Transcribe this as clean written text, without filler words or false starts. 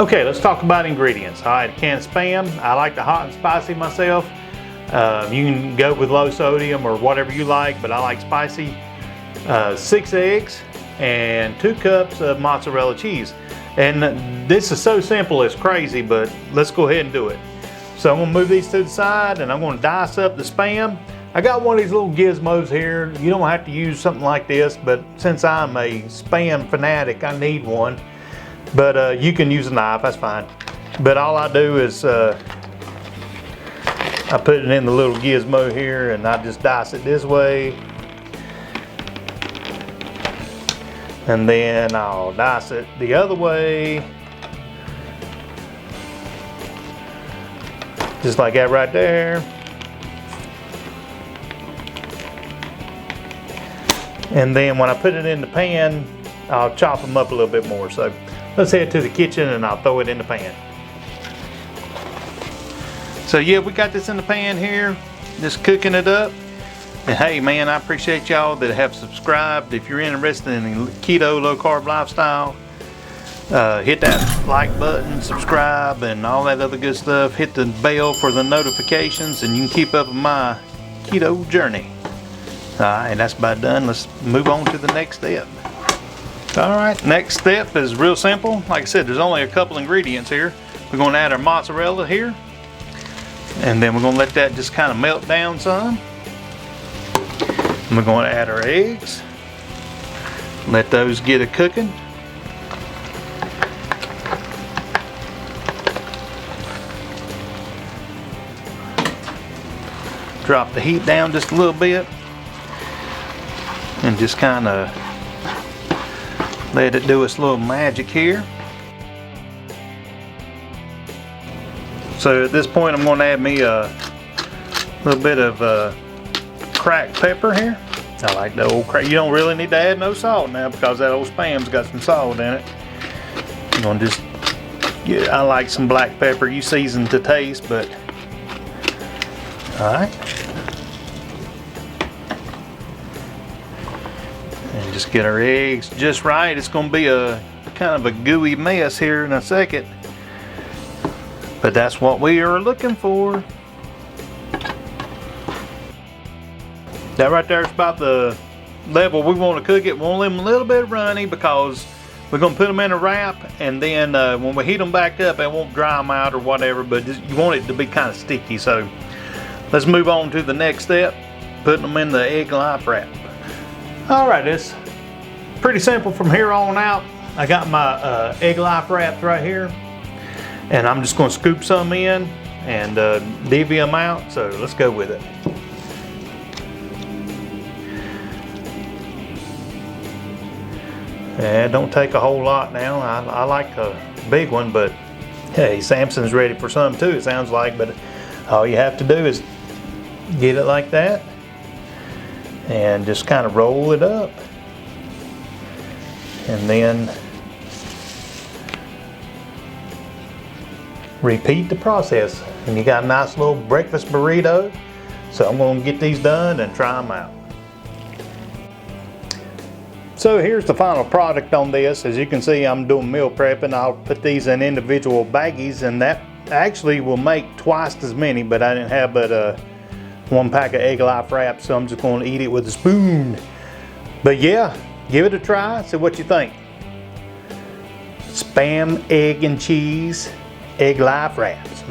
Okay, let's talk about ingredients. All right, a can of Spam. I like the hot and spicy myself. You can go with low sodium or whatever you like, but I like spicy. 6 eggs and 2 cups of mozzarella cheese. And this is so simple, it's crazy, but let's go ahead and do it. So I'm gonna move these to the side and I'm gonna dice up the Spam. I got one of these little gizmos here. You don't have to use something like this, but since I'm a Spam fanatic, I need one. But you can use a knife, that's fine. But all I do is I put it in the little gizmo here and I just dice it this way. And then I'll dice it the other way. Just like that right there. And then when I put it in the pan, I'll chop them up a little bit more. So let's head to the kitchen and I'll throw it in the pan. So yeah, we got this in the pan here, just cooking it up. And hey man, I appreciate y'all that have subscribed. If you're interested in the keto, low carb lifestyle, hit that like button, subscribe, and all that other good stuff. Hit the bell for the notifications and you can keep up with my keto journey. And that's about done. Let's move on to the next step. All right, next step is real simple. Like I said, there's only a couple ingredients here. We're gonna add our mozzarella here. And then we're gonna let that just kind of melt down some. And we're gonna add our eggs. Let those get a cooking. Drop the heat down just a little bit. And just kind of let it do its little magic here. So at this point I'm going to add me a little bit of cracked pepper here. I like the old crack. You don't really need to add no salt now because that old Spam's got some salt in it. I'm going to just, yeah, I like some black pepper. You season to taste, but alright. And just get our eggs just right. It's going to be a kind of a gooey mess here in a second. But that's what we are looking for. That right there is about the level we want to cook it. We want them a little bit runny because we're going to put them in a wrap, and then when we heat them back up, it won't dry them out or whatever, but just, you want it to be kind of sticky. So let's move on to the next step, putting them in the Egglife wrap. All right, it's pretty simple from here on out. I got my Egglife wraps right here. And I'm just going to scoop some in and divvy them out, so let's go with it. Yeah, don't take a whole lot now. I like a big one, but hey, Samson's ready for some too, it sounds like. But all you have to do is get it like that and just kind of roll it up. And then repeat the process, and you got a nice little breakfast burrito. So I'm going to get these done and try them out. So here's the final product on this. As you can see, I'm doing meal prepping. I'll put these in individual baggies, and that actually will make twice as many, but I didn't have but 1 pack of Egglife wraps, so I'm just going to eat it with a spoon. But yeah, give it a try, see what you think. Spam, egg, and cheese Egglife wraps.